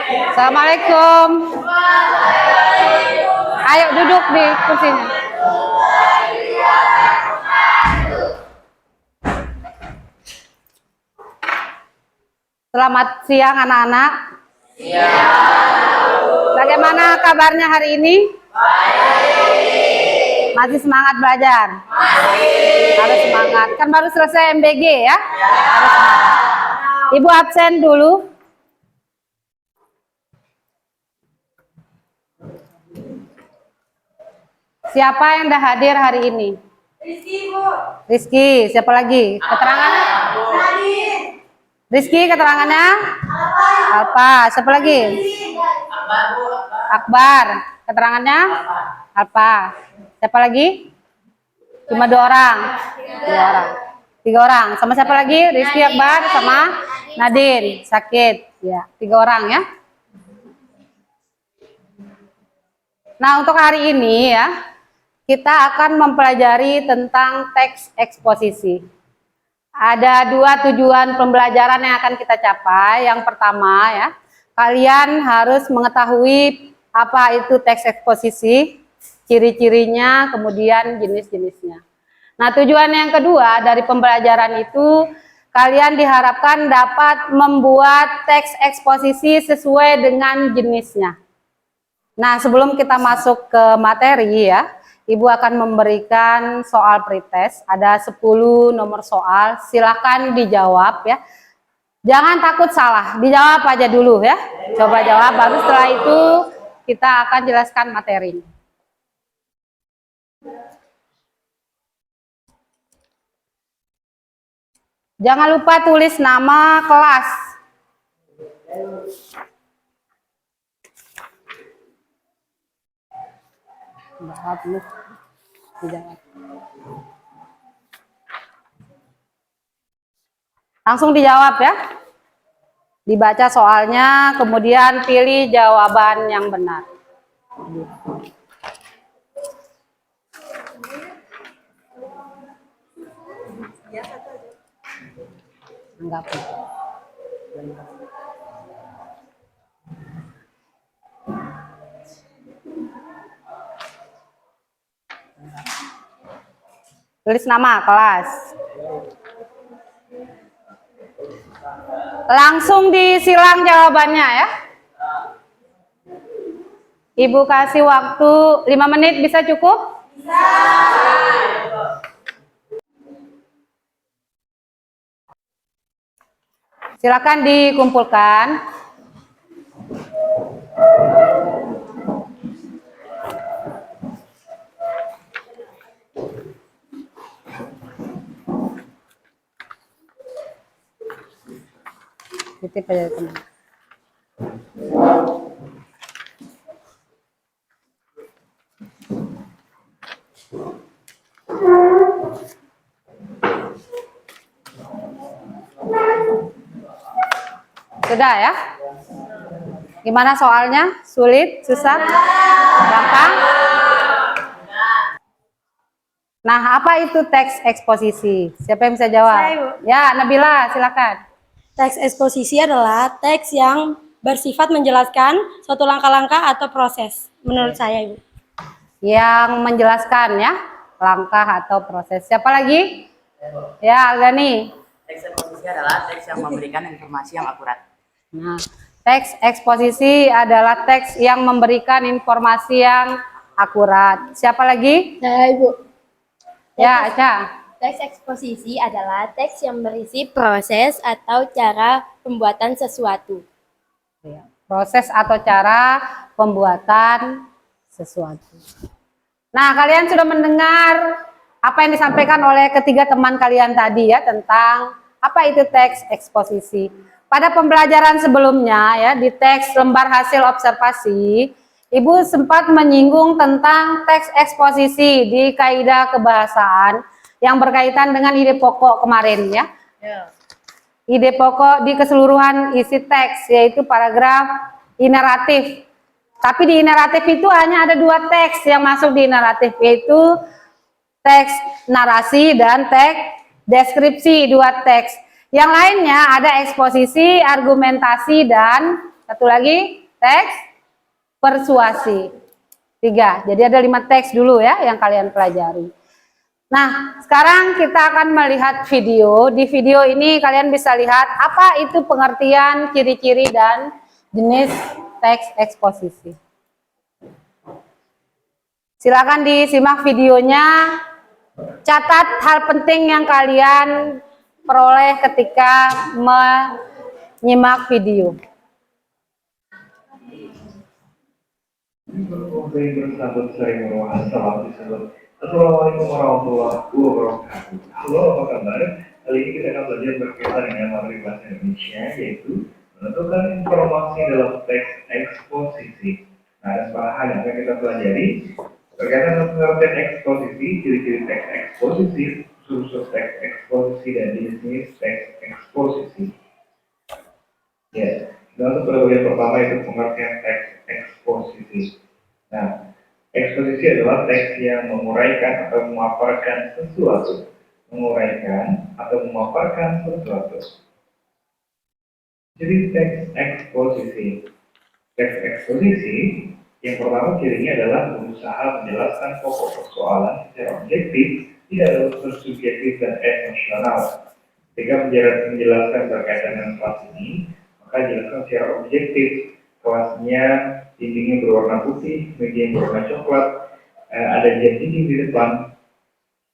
Assalamualaikum. Ayo duduk di kursinya. Selamat siang anak-anak. Bagaimana kabarnya hari ini? Masih semangat belajar? Harus semangat. Kan baru selesai MBG ya? Harus semangat. Ibu absen dulu. Siapa yang dah hadir hari ini? Rizky, Bu. Rizky, siapa lagi? Keterangannya? Rizky, keterangannya? Alpa. Siapa lagi? Akbar. Keterangannya? Alpa. Siapa lagi? Cuma 2 orang. 3 orang. Sama siapa lagi? Rizky, Akbar, sama Nadine. Sakit. Ya, 3 orang ya. Nah, untuk hari ini ya, kita akan mempelajari tentang teks eksposisi. Ada 2 tujuan pembelajaran yang akan kita capai. Yang pertama ya, kalian harus mengetahui apa itu teks eksposisi, ciri-cirinya, kemudian jenis-jenisnya. Nah, tujuan yang kedua dari pembelajaran itu, kalian diharapkan dapat membuat teks eksposisi sesuai dengan jenisnya. Nah, sebelum kita masuk ke materi ya, Ibu akan memberikan soal pretest, ada 10 nomor soal, silakan dijawab ya. Jangan takut salah, dijawab aja dulu ya. Coba jawab, baru setelah itu kita akan jelaskan materi. Jangan lupa tulis nama kelas. Langsung dijawab ya. Dibaca soalnya, kemudian pilih jawaban yang benar. Enggak. Tulis nama kelas. Langsung disilang jawabannya ya. Ibu kasih waktu 5 menit, bisa cukup? Bisa. Silakan dikumpulkan. Titip aja teman. Sudah ya? Gimana soalnya? Sulit? Susah? Gampang? Nah, apa itu teks eksposisi? Siapa yang bisa jawab? Saya, Bu. Ya, Nabila, silakan. Teks eksposisi adalah teks yang bersifat menjelaskan suatu langkah-langkah atau proses. Menurut saya, Ibu. Yang menjelaskan ya, langkah atau proses. Siapa lagi? Ya, Algani. Teks eksposisi adalah teks yang memberikan informasi yang akurat. Nah, teks eksposisi adalah teks yang memberikan informasi yang akurat. Siapa lagi? Saya, Ibu. Ya, Aca. Teks eksposisi adalah teks yang berisi proses atau cara pembuatan sesuatu. Ya, proses atau cara pembuatan sesuatu. Nah, kalian sudah mendengar apa yang disampaikan oleh ketiga teman kalian tadi ya, tentang apa itu teks eksposisi. Pada pembelajaran sebelumnya ya, di teks lembar hasil observasi, Ibu sempat menyinggung tentang teks eksposisi di kaidah kebahasaan yang berkaitan dengan ide pokok kemarin ya. Ide pokok di keseluruhan isi teks, yaitu paragraf ineratif. Tapi di ineratif itu hanya ada 2 teks yang masuk di ineratif, yaitu teks narasi dan teks deskripsi, 2 teks. Yang lainnya ada eksposisi, argumentasi, dan Satu lagi teks persuasi. 3. Jadi ada 5 teks dulu ya yang kalian pelajari. Nah, sekarang kita akan melihat video. Di video ini kalian bisa lihat apa itu pengertian, ciri-ciri, dan jenis teks eksposisi. Silakan disimak videonya. Catat hal penting yang kalian peroleh ketika menyimak video. Assalamualaikum warahmatullahi wabarakatuh. Halo, apa kabar? Kali ini kita akan belajar berkaitan dengan materi bahasa Indonesia, yaitu menentukan informasi dalam teks eksposisi. Nah, ada sebuah hal yang akan kita pelajari berkaitan dengan pengertian eksposisi, ciri-ciri teks eksposisi, unsur teks eksposisi, dan jenis-jenis teks eksposisi. Ya, dan untuk bagian pertama itu pengertian teks eksposisi. Nah, eksposisi adalah teks yang menguraikan atau memaparkan sesuatu. Menguraikan atau memaparkan sesuatu. Jadi teks eksposisi. Teks eksposisi yang pertama cirinya adalah berusaha menjelaskan pokok persoalan secara objektif, tidak ada unsur subjektif dan emosional. Ketika menjelaskan berkaitan dengan kelas ini, maka jelaskan secara objektif. Kelasnya dindingnya berwarna putih, meja berwarna coklat, ada jam dinding di depan.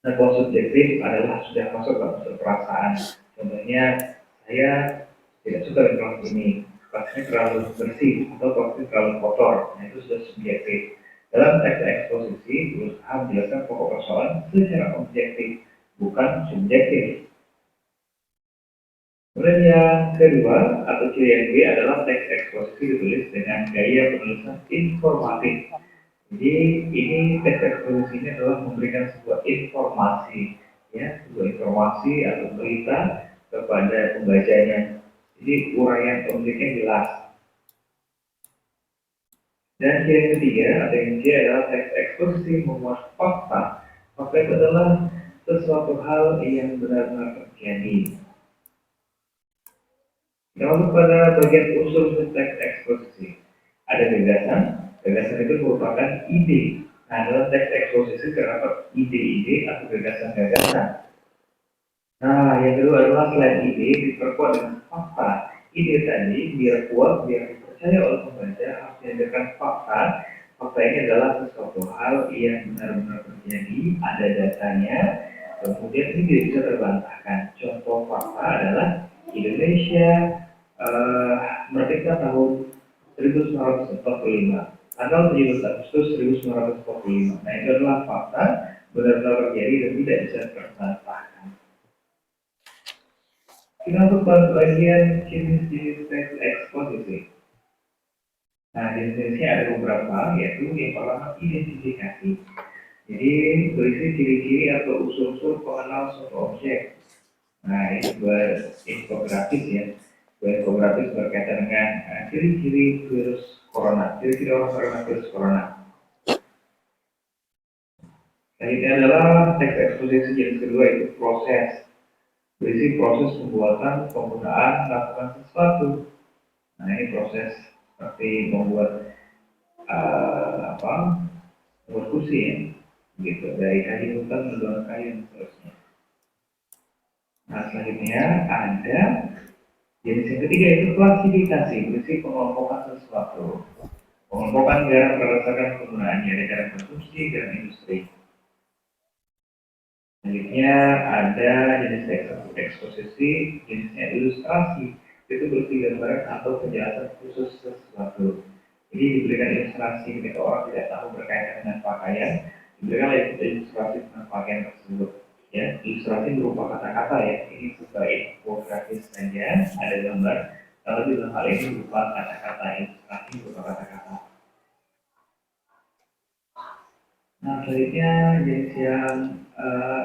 Nah, kalau subjektif adalah sudah masuk ke unsur perasaan. Contohnya, saya tidak suka dengan kelas ini, kelasnya terlalu bersih atau kelasnya terlalu kotor. Nah, itu sudah subjektif. Dalam teks eksposisi berusaha menjelaskan pokok persoalan secara objektif, bukan subjektif. Kemudian yang kedua atau ciri yang B adalah teks eksposisi ditulis dengan gaya penulisan informatif. Jadi ini teks eksposisi ini adalah memberikan sebuah informasi, ya, sebuah informasi atau berita kepada pembacanya. Jadi uraian objeknya jelas. Dan ciri yang ketiga atau yang C adalah teks eksposisi memuat fakta. Fakta itu adalah sesuatu hal yang benar-benar terjadi. Nah, untuk pada bagian unsur teks eksposisi, ada gagasan. Gagasan itu merupakan ide. Nah, dalam teks eksposisi terdapat ide-ide atau gagasan-gagasan. Nah, yang kedua adalah selain ide diperkuat dengan fakta. Ide tadi biar kuat, biar dipercaya oleh pembaca harus dihadirkan fakta. Fakta ini adalah sesuatu hal yang benar-benar terjadi, ada datanya, kemudian ini tidak bisa terbantahkan. Contoh fakta adalah Indonesia merdeka tahun 1945, tanggal 17 Agustus 1945. Nah, itu adalah fakta benar-benar terjadi dan tidak bisa terbantahkan. Kita untuk bagian jenis-jenis teks eksposisi. Nah, jenis-jenisnya ada beberapa, yaitu yang pertama identifikasi. Jadi berisi ciri-ciri atau unsur-unsur pengenal suatu objek. Nah, ini buat infografis ya. Buat infografis berkaitan dengan ciri-ciri virus corona, ciri-ciri orang terkena virus corona. Nah, ini adalah teks eksposisi jenis kedua, itu proses. Berisi proses pembuatan, penggunaan, melakukan sesuatu. Nah, ini proses seperti membuat membuat kursi ya, gitu, dari kayu hutan mendoan kayu dan seterusnya. Nah, selanjutnya ada jenis yang ketiga, itu klasifikasi, berisi pengelompokan sesuatu. Pengelompokan garam berdasarkan penggunaannya, ada garam konsumsi, garam industri. Selanjutnya ada jenis eksposisi, jenisnya ilustrasi, itu berisi gambaran atau penjelasan khusus sesuatu. Jadi diberikan ilustrasi ketika orang tidak tahu berkaitan dengan pakaian, diberikan ilustrasi tentang pakaian tersebut. Ya, ilustrasi berupa kata-kata ya, ini sebagai infografis saja, ada gambar, lalu dalam hal ini berupa kata-kata, ilustrasi berupa kata-kata. Nah, selanjutnya jenis yang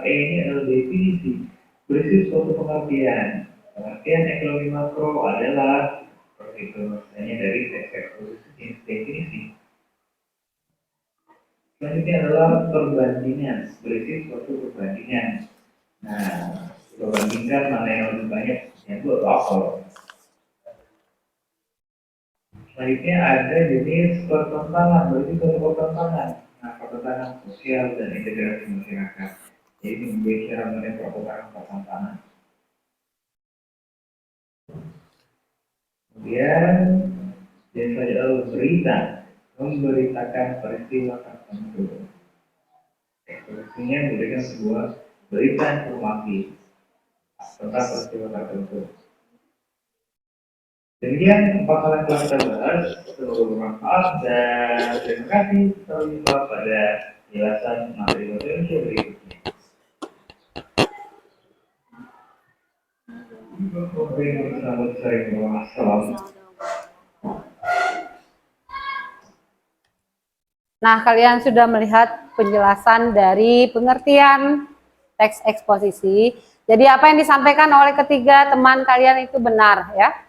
E ini adalah definisi, berisi suatu pengertian. Pengertian ekonomi makro adalah seperti itu, misalnya dari teks eksposisi jenis definisi. Selanjutnya adalah perbandingan, berisi suatu perbandingan. Nah, perbandingkan mana yang lebih banyak, yang itu atau apa? Selanjutnya ada jenis pertentangan, berarti satu pertentangan. Nah, pertentangan sosial dan integrasi masyarakat. Jadi bicara mengenai pertentangan. Kemudian jenis selanjutnya adalah berita, memberitakan peristiwa tertentu. Ekspresinya memberikan sebuah berita informasi tentang peristiwa tertentu. Demikian 4 hal yang telah kita bahas. Semoga bermanfaat dan terima kasih. Sampai jumpa pada penjelasan materi-materi berikutnya. Selamat sore, assalamualaikum. Nah, kalian sudah melihat penjelasan dari pengertian teks eksposisi. Jadi apa yang disampaikan oleh ketiga teman kalian itu benar ya.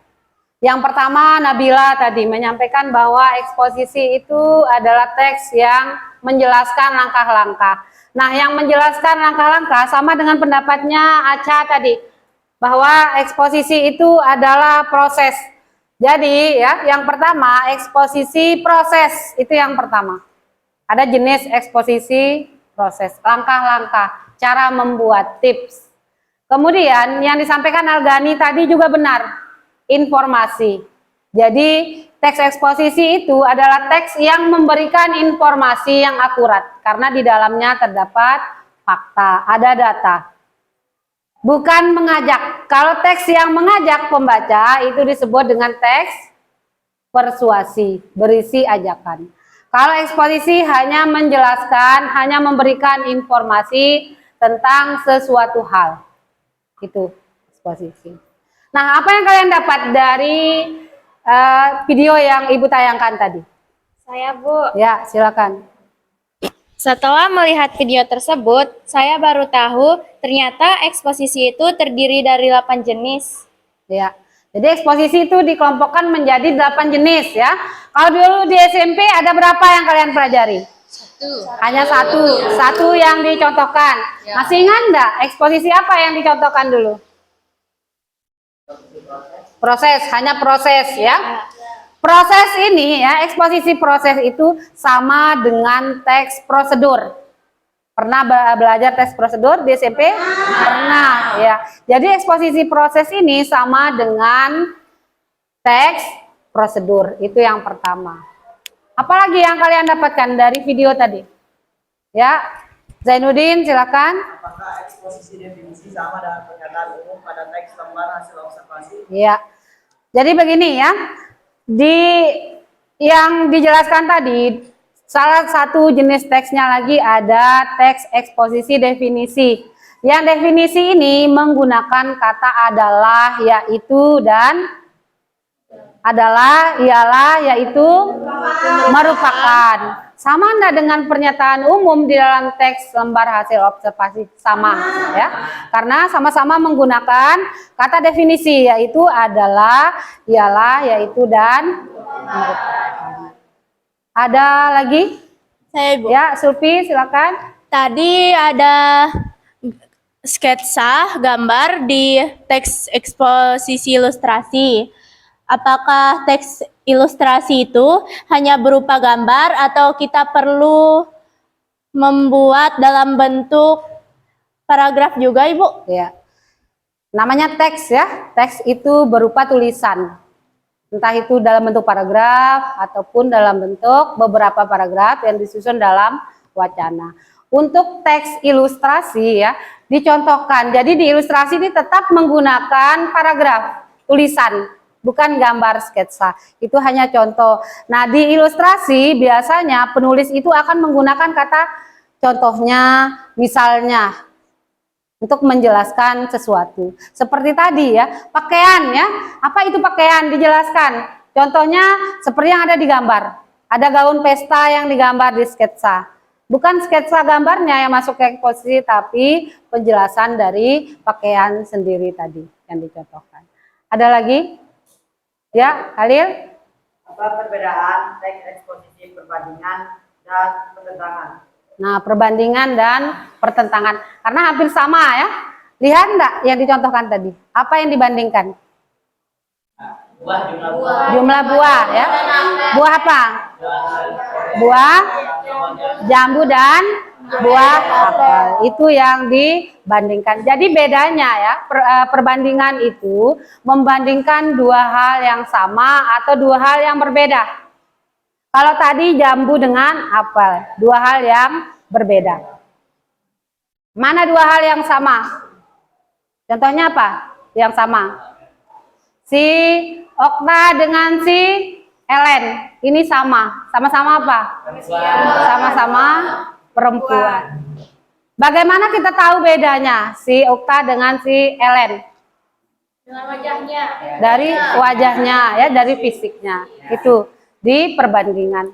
Yang pertama, Nabila tadi menyampaikan bahwa eksposisi itu adalah teks yang menjelaskan langkah-langkah. Nah, yang menjelaskan langkah-langkah sama dengan pendapatnya Aca tadi, bahwa eksposisi itu adalah proses. Jadi ya, yang pertama eksposisi proses, itu yang pertama. Ada jenis eksposisi proses, langkah-langkah, cara membuat, tips. Kemudian yang disampaikan Algani tadi juga benar. Informasi. Jadi teks eksposisi itu adalah teks yang memberikan informasi yang akurat karena di dalamnya terdapat fakta, ada data. Bukan mengajak. Kalau teks yang mengajak pembaca itu disebut dengan teks persuasi, berisi ajakan. Kalau eksposisi hanya menjelaskan, hanya memberikan informasi tentang sesuatu hal. Itu eksposisi. Nah, apa yang kalian dapat dari video yang Ibu tayangkan tadi? Saya, Bu. Ya, silakan. Setelah melihat video tersebut, saya baru tahu ternyata eksposisi itu terdiri dari 8 jenis. Ya. Jadi eksposisi itu dikelompokkan menjadi 8 jenis ya. Kalau dulu di SMP ada berapa yang kalian pelajari? Hanya satu yang dicontohkan. Masih ingat enggak eksposisi apa yang dicontohkan dulu? Proses, hanya proses ya. Proses ini ya, eksposisi proses itu sama dengan teks prosedur. Pernah belajar teks prosedur di SMP? Pernah ya. Jadi eksposisi proses ini sama dengan teks prosedur. Itu yang pertama. Apalagi yang kalian dapatkan dari video tadi? Ya, Zainuddin silakan. Apakah eksposisi definisi sama dengan pernyataan umum pada teks lembar hasil observasi? Ya. Jadi begini ya. Yang dijelaskan tadi, salah satu jenis teksnya lagi ada teks eksposisi definisi. Yang definisi ini menggunakan kata adalah, yaitu, dan adalah, ialah, yaitu, merupakan. Sama enggak dengan pernyataan umum di dalam teks lembar hasil observasi? Sama ya. Karena sama-sama menggunakan kata definisi, yaitu adalah, ialah, yaitu, dan merupakan. Ada lagi? Saya, Bu. Ya, Sulfi silakan. Tadi ada sketsa gambar di teks eksposisi ilustrasi. Apakah teks ilustrasi itu hanya berupa gambar atau kita perlu membuat dalam bentuk paragraf juga, Ibu? Ya. Namanya teks ya. Teks itu berupa tulisan. Entah itu dalam bentuk paragraf ataupun dalam bentuk beberapa paragraf yang disusun dalam wacana. Untuk teks ilustrasi ya, dicontohkan. Jadi di ilustrasi ini tetap menggunakan paragraf, tulisan. Bukan gambar sketsa, itu hanya contoh. Nah, di ilustrasi biasanya penulis itu akan menggunakan kata contohnya, misalnya, untuk menjelaskan sesuatu. Seperti tadi ya, pakaian ya, apa itu pakaian dijelaskan. Contohnya seperti yang ada di gambar, ada gaun pesta yang digambar di sketsa. Bukan sketsa gambarnya yang masuk ke eksposisi, tapi penjelasan dari pakaian sendiri tadi yang dicontohkan. Ada lagi? Ya, Khalil? Apa perbedaan teks eksposisi perbandingan dan pertentangan? Nah, perbandingan dan pertentangan. Karena hampir sama ya. Lihat enggak yang dicontohkan tadi? Apa yang dibandingkan? Jumlah buah ya. Buah apa? Buah jambu dan buah apel. Itu yang dibandingkan. Jadi bedanya ya, perbandingan itu membandingkan dua hal yang sama atau dua hal yang berbeda. Kalau tadi jambu dengan apel, dua hal yang berbeda. Mana dua hal yang sama? Contohnya apa? Yang sama. Si Okta dengan si Ellen, ini sama. Sama-sama apa? Sama-sama perempuan. Bagaimana kita tahu bedanya si Okta dengan si Ellen? Dengan wajahnya. Dari wajahnya ya, dari fisiknya. Itu di perbandingan.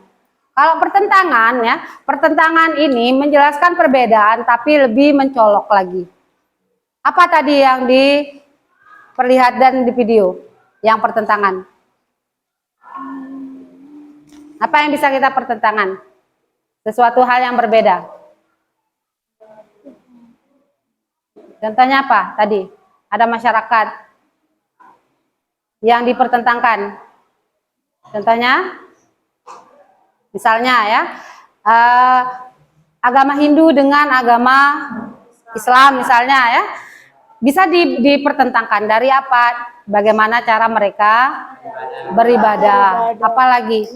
Kalau pertentangan ya, pertentangan ini menjelaskan perbedaan tapi lebih mencolok lagi. Apa tadi yang diperlihatkan di video? Yang pertentangan. Apa yang bisa kita pertentangan? Sesuatu hal yang berbeda. Contohnya apa tadi? Ada masyarakat yang dipertentangkan. Contohnya, misalnya ya, agama Hindu dengan agama Islam misalnya ya, bisa dipertentangkan dari apa? Bagaimana cara mereka beribadah, apalagi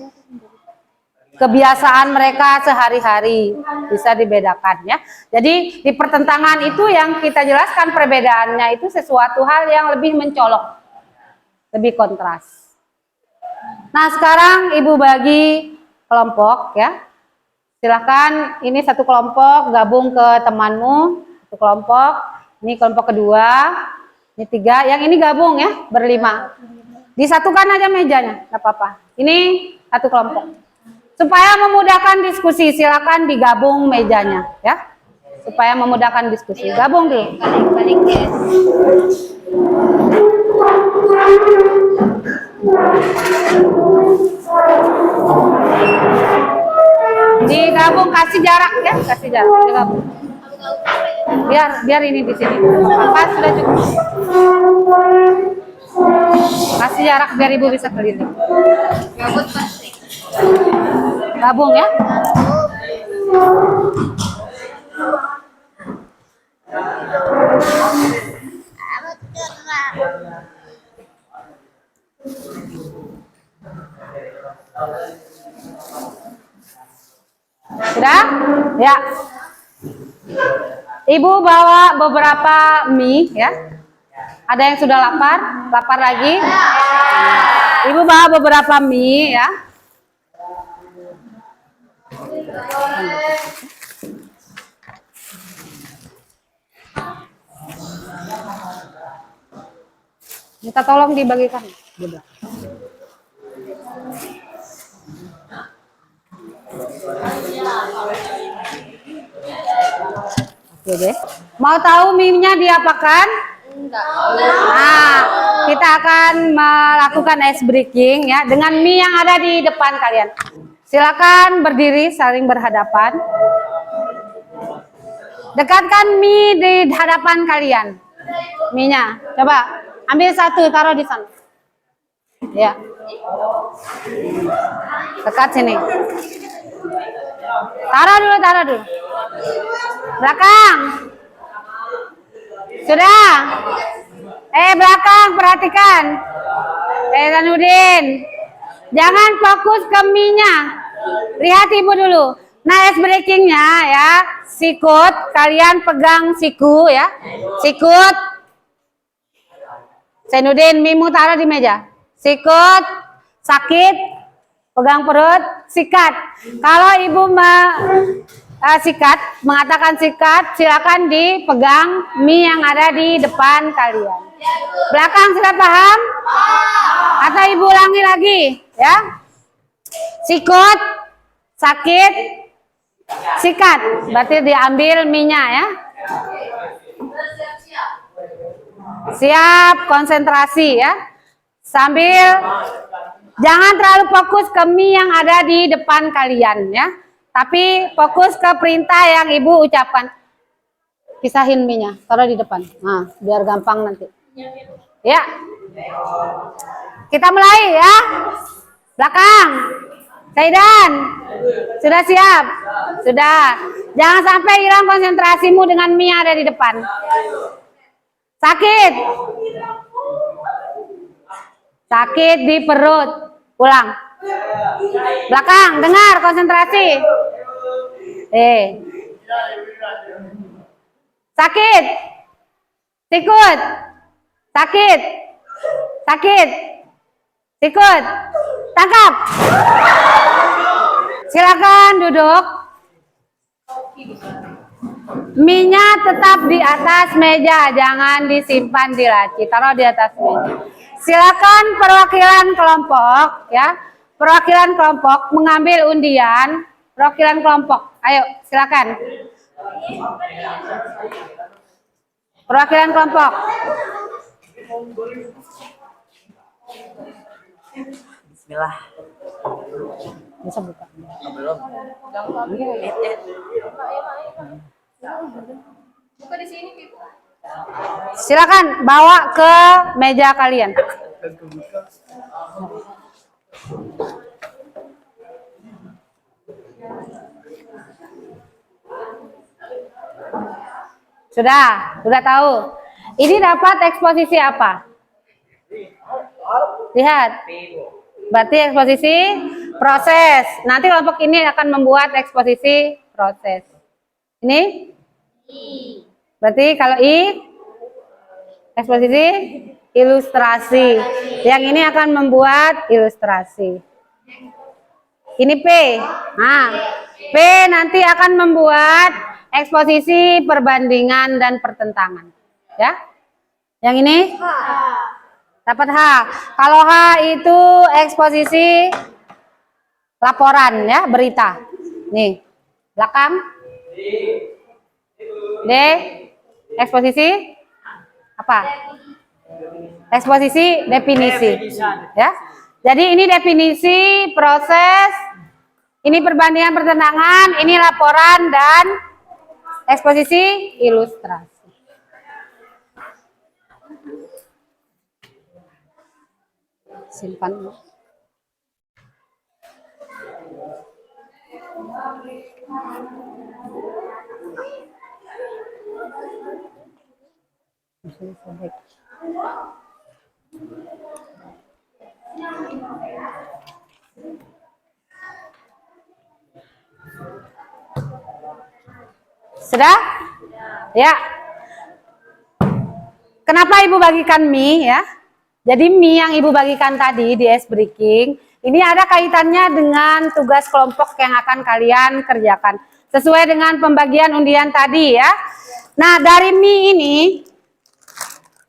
kebiasaan mereka sehari-hari bisa dibedakan ya. Jadi di pertentangan itu yang kita jelaskan perbedaannya itu sesuatu hal yang lebih mencolok, lebih kontras. Nah sekarang Ibu bagi kelompok ya. Silakan ini satu kelompok gabung ke temanmu, satu kelompok. Ini kelompok kedua, ini 3. Yang ini gabung ya, berlima. Disatukan aja mejanya, nggak apa-apa. Ini satu kelompok. Supaya memudahkan diskusi, silakan digabung mejanya ya. Supaya memudahkan diskusi. Gabung dulu. Balik-balik ya. Digabung, kasih jarak ya, kasih jarak. Digabung. Biar ini di sini. Pas sudah cukup. Kasih jarak biar Ibu bisa keliling. Gabung ya. Sudah? Ya. Ibu bawa beberapa mie ya. Ada yang sudah lapar? Lapar lagi? Ibu bawa beberapa mie ya. Minta tolong dibagikan. Oke deh. Mau tahu mie-nya diapakan? Nah, kita akan melakukan ice breaking ya dengan mie yang ada di depan kalian. Silakan berdiri saling berhadapan. Dekatkan mie di hadapan kalian. Mie-nya. Coba ambil satu, taruh di sana. Ya. Dekat sini. Taruh dulu. Belakang. Sudah. Belakang, perhatikan. Zanudin. Jangan fokus ke mie-nya. Lihat Ibu dulu. Nah, ice breaking-nya ya. Sikut, kalian pegang siku ya. Sikut. Zanudin, mie-mu taruh di meja. Sikut, sakit, pegang perut, sikat. Kalau Ibu sikat, mengatakan sikat, silakan dipegang mie yang ada di depan kalian. Belakang sudah paham? Atau Ibu ulangi lagi, ya? Sikut, sakit, sikat. Berarti diambil mie-nya ya. Siap, konsentrasi ya. Sambil jangan terlalu fokus ke mie yang ada di depan kalian ya. Tapi fokus ke perintah yang Ibu ucapkan. Pisahin mie-nya, taruh di depan. Nah, biar gampang nanti. Ya. Kita mulai ya. Belakang. Saidan. Sudah siap? Sudah. Jangan sampai hilang konsentrasimu dengan mie ada di depan. Sakit. Sakit di perut. Ulang. Belakang, dengar konsentrasi. Sakit. Sikut. Sakit. Sakit. Sikut. Tangkap. Silakan duduk. Mie-nya tetap di atas meja, jangan disimpan di laci, taruh di atas meja. Silakan perwakilan kelompok ya. Perwakilan kelompok mengambil undian. Perwakilan kelompok. Ayo, silakan. Perwakilan kelompok. Bismillah. Bisa buka. Belum. Silakan bawa ke meja kalian. Sudah tahu. Ini dapat eksposisi apa? Lihat. Berarti eksposisi proses. Nanti kelompok ini akan membuat eksposisi proses. Ini? Berarti kalau I, eksposisi ilustrasi. Yang ini akan membuat ilustrasi. Ini P. Nah, P nanti akan membuat eksposisi perbandingan dan pertentangan. Ya? Yang ini? Dapat H. Kalau H itu eksposisi laporan ya, berita. Nih, belakang. D. Eksposisi apa? Eksposisi definisi. Ya. Jadi ini definisi proses, ini perbandingan pertentangan, ini laporan dan eksposisi ilustrasi. Simpan. Sudah? Ya. Kenapa Ibu bagikan mie ya? Jadi mie yang Ibu bagikan tadi di ice breaking, ini ada kaitannya dengan tugas kelompok yang akan kalian kerjakan. Sesuai dengan pembagian undian tadi ya. Nah, dari mie ini,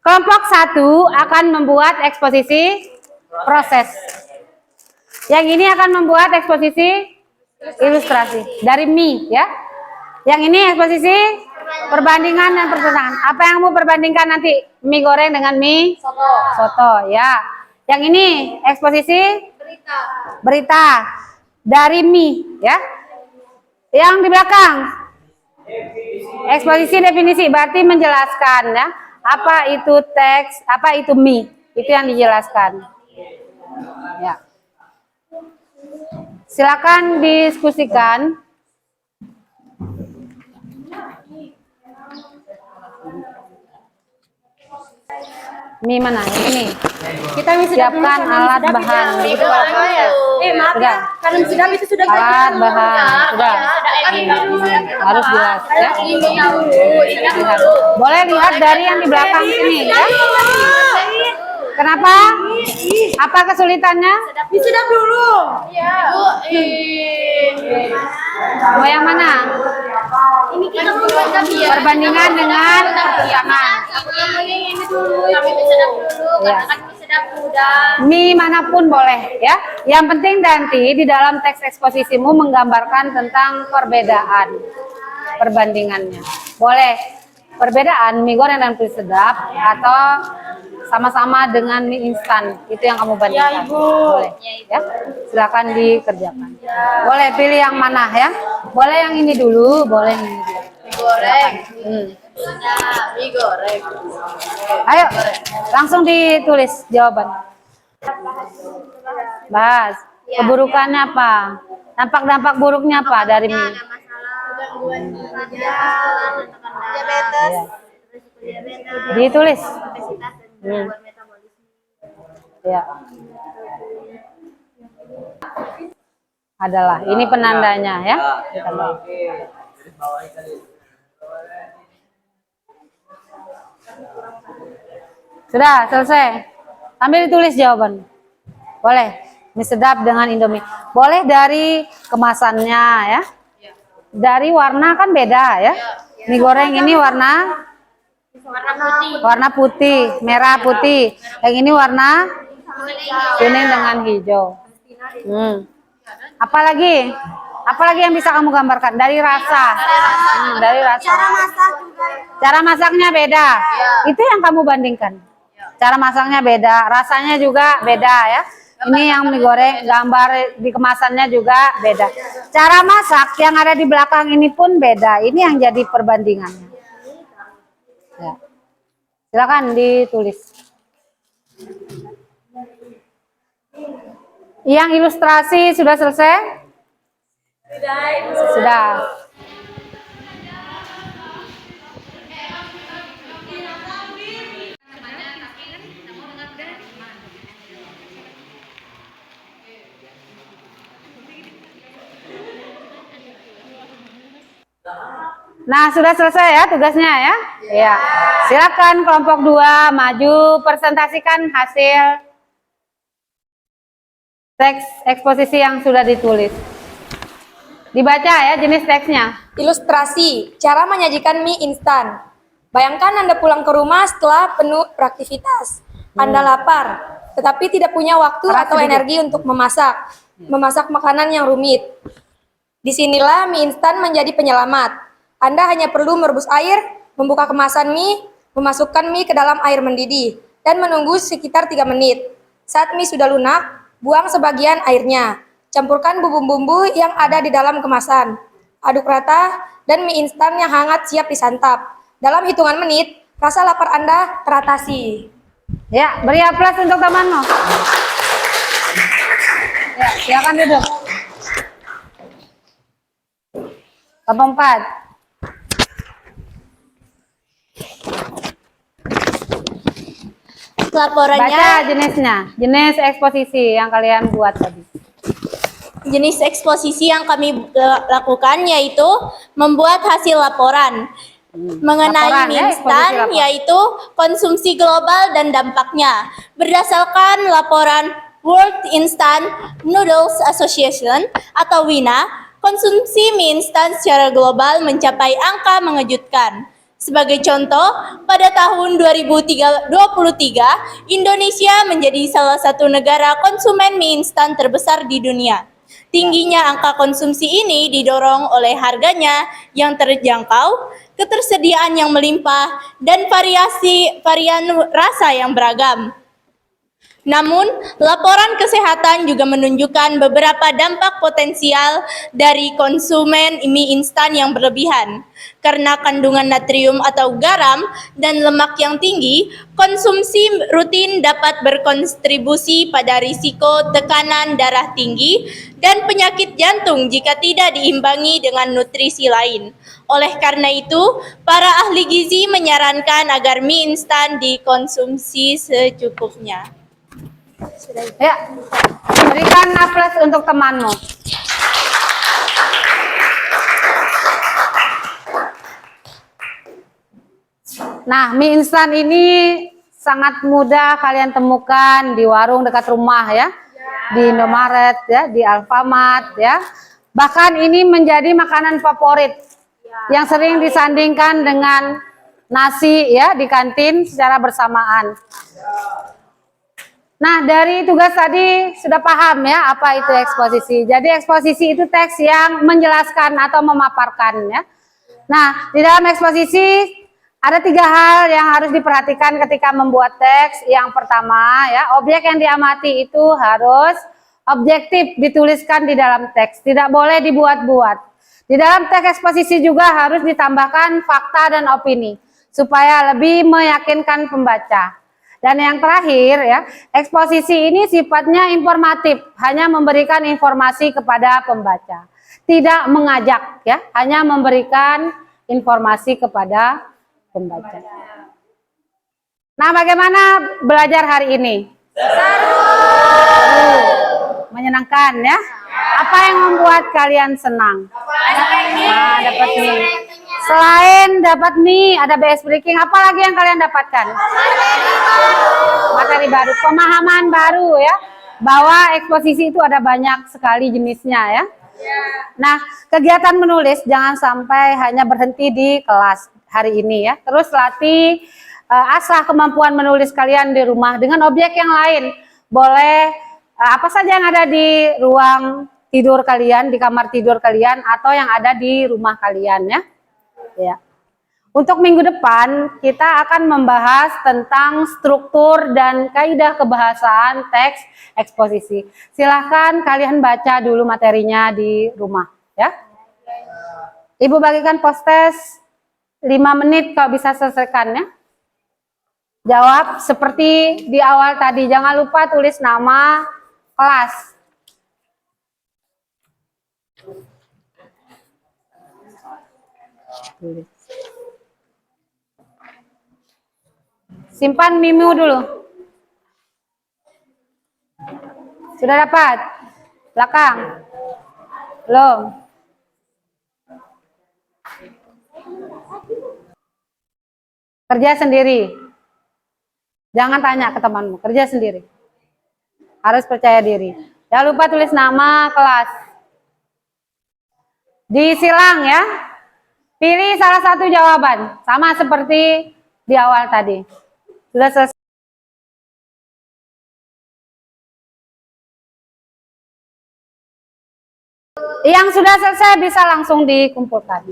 kelompok 1 akan membuat eksposisi proses. Yang ini akan membuat eksposisi ilustrasi. Dari mie ya. Yang ini eksposisi perbandingan dan pertentangan. Apa yang mau perbandingkan nanti? Mie goreng dengan mie soto ya. Yang ini eksposisi berita dari mie ya. Yang di belakang eksposisi definisi, berarti menjelaskan ya. Apa itu teks, apa itu mie, itu yang dijelaskan. Ya. Silakan diskusikan. Mie mana? Ini. Kita Siapkan alat bahan. Itu maaf ya, karena sedap itu sudah alat bahan. Sudah. Harus jelas ya. Lihat. Boleh lihat dari yang di belakang sini ya. Kenapa? Apa kesulitannya? Sedap dulu. Mau yang mana? Ini kita membuat Perbandingan dengan pertentangan. ini dulu. Kami sedap dulu, Ya. karena kan sedap udah. Mie manapun boleh ya. Yang penting nanti di dalam teks eksposisimu menggambarkan tentang perbedaan perbandingannya. Boleh perbedaan mie goreng dan mie sedap atau sama-sama dengan mie instan. Itu yang kamu bandingkan. Ya, Ibu. Boleh ya. Silakan dikerjakan. Boleh pilih yang mana ya. Boleh yang ini dulu, boleh yang ini dulu. Mie goreng. Hmm. Mie goreng. Ayo, langsung ditulis jawaban. Bahas. Keburukannya apa? Dampak-dampak buruknya apa dari mie? Gangguan ginjal, diabetes, Ditulis. obesitas, dan Hmm. gangguan metabolisme. Ya. Adalah. Ini penandanya ya. Kita lihat. Oke. Garis bawahi kali. Sudah selesai. Sambil ditulis jawaban. Boleh. Mie sedap dengan Indomie. Boleh dari kemasannya ya. Dari warna kan beda ya. Mie goreng ini warna putih, merah putih. Yang ini warna kuning dengan hijau. Apalagi? Apalagi yang bisa kamu gambarkan dari rasa? Dari rasa. Cara masaknya beda. Itu yang kamu bandingkan. Cara masaknya beda, rasanya juga beda ya. Ini yang mie goreng, gambar di kemasannya juga beda. Cara masak yang ada di belakang ini pun beda. Ini yang jadi perbandingannya. Ya. Silakan ditulis. Yang ilustrasi sudah selesai? Sudah. Nah, sudah selesai ya tugasnya ya? Iya. Silakan kelompok 2 maju presentasikan hasil teks eksposisi yang sudah ditulis. Dibaca ya jenis teksnya. Ilustrasi, cara menyajikan mie instan. Bayangkan Anda pulang ke rumah setelah penuh beraktivitas. Anda lapar, tetapi tidak punya waktu Keras atau sedikit. energi untuk memasak makanan yang rumit. Disinilah mie instan menjadi penyelamat. Anda hanya perlu merebus air, membuka kemasan mie, memasukkan mie ke dalam air mendidih, dan menunggu sekitar 3 menit. Saat mie sudah lunak, buang sebagian airnya. Campurkan bumbu-bumbu yang ada di dalam kemasan. Aduk rata, dan mie instan yang hangat siap disantap. Dalam hitungan menit, rasa lapar Anda teratasi. Ya, beri aplaus untuk temanmu. Ya, silakan duduk. Kelompok 4. Laporannya, Baca jenisnya, jenis eksposisi yang kalian buat tadi. jenis eksposisi yang kami lakukan yaitu membuat hasil laporan mengenai Laporan, mie ya, instan, eksposisi lapor. yaitu konsumsi global dan dampaknya. Berdasarkan laporan World Instant Noodles Association atau WINA, konsumsi mie instan secara global mencapai angka mengejutkan. Sebagai contoh, pada tahun 2023, Indonesia menjadi salah satu negara konsumen mie instan terbesar di dunia. Tingginya angka konsumsi ini didorong oleh harganya yang terjangkau, ketersediaan yang melimpah, dan varian rasa yang beragam. Namun, laporan kesehatan juga menunjukkan beberapa dampak potensial dari konsumen mie instan yang berlebihan. Karena kandungan natrium atau garam dan lemak yang tinggi, konsumsi rutin dapat berkontribusi pada risiko tekanan darah tinggi dan penyakit jantung jika tidak diimbangi dengan nutrisi lain. Oleh karena itu, para ahli gizi menyarankan agar mie instan dikonsumsi secukupnya. Ya, berikan aplaus untuk temanmu. Nah, mie instan ini sangat mudah kalian temukan di warung dekat rumah ya, di Indomaret ya, di Alfamart ya. Bahkan ini menjadi makanan favorit yang sering disandingkan dengan nasi ya di kantin secara bersamaan. Nah, dari tugas tadi sudah paham ya apa itu eksposisi. Jadi eksposisi itu teks yang menjelaskan atau memaparkan ya. Nah, di dalam eksposisi ada 3 hal yang harus diperhatikan ketika membuat teks. Yang pertama ya, objek yang diamati itu harus objektif dituliskan di dalam teks. Tidak boleh dibuat-buat. Di dalam teks eksposisi juga harus ditambahkan fakta dan opini supaya lebih meyakinkan pembaca. Dan yang terakhir ya, eksposisi ini sifatnya informatif, hanya memberikan informasi kepada pembaca. Tidak mengajak ya, hanya memberikan informasi kepada pembaca. Nah, bagaimana belajar hari ini? Seru. Menyenangkan ya? Apa yang membuat kalian senang? Nah, dapat mie. Selain dapat mie, ada BS Breaking, apa lagi yang kalian dapatkan? Materi baru, pemahaman baru ya, bahwa eksposisi itu ada banyak sekali jenisnya ya. Nah, kegiatan menulis jangan sampai hanya berhenti di kelas hari ini ya. Terus latih asah kemampuan menulis kalian di rumah dengan objek yang lain. Boleh apa saja yang ada di ruang tidur kalian, di kamar tidur kalian, atau yang ada di rumah kalian ya. Ya. Untuk minggu depan kita akan membahas tentang struktur dan kaidah kebahasaan teks eksposisi. Silahkan kalian baca dulu materinya di rumah ya. Ibu bagikan post-test 5 menit kalau bisa selesaikan ya. Jawab seperti di awal tadi, jangan lupa tulis nama kelas. Tulis. Simpan Mimu dulu. Sudah dapat? Belakang? Belum? Kerja sendiri. Jangan tanya ke temanmu, kerja sendiri. Harus percaya diri. Jangan lupa tulis nama kelas. Disilang ya. Pilih salah satu jawaban. Sama seperti di awal tadi. Sudah selesai. Yang sudah selesai bisa langsung dikumpulkan.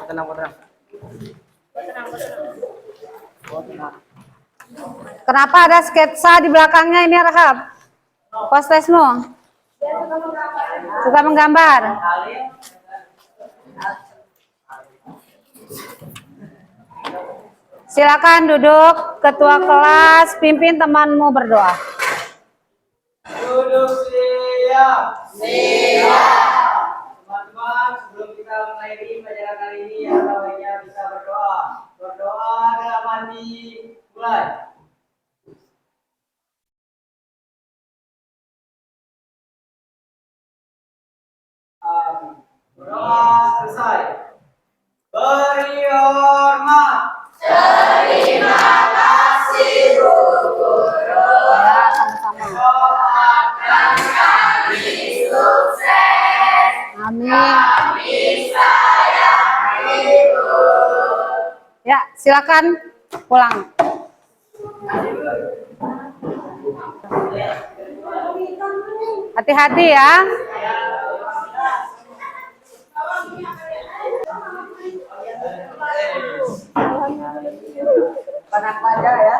Tenang. Kenapa ada sketsa di belakangnya ini, Rahab? Post-testmu? Suka menggambar? Silakan duduk, ketua kelas, pimpin temanmu berdoa. Duduk siap. Teman-teman, sebelum kita mengakhiri pelajaran kali ini, yang baiknya bisa berdoa. Berdoa dalam hati. Mulai. Berdoa selesai. Beri hormat. Ya, sama-sama. Amin. Ya, silakan pulang. Hati-hati ya. Panas aja ya.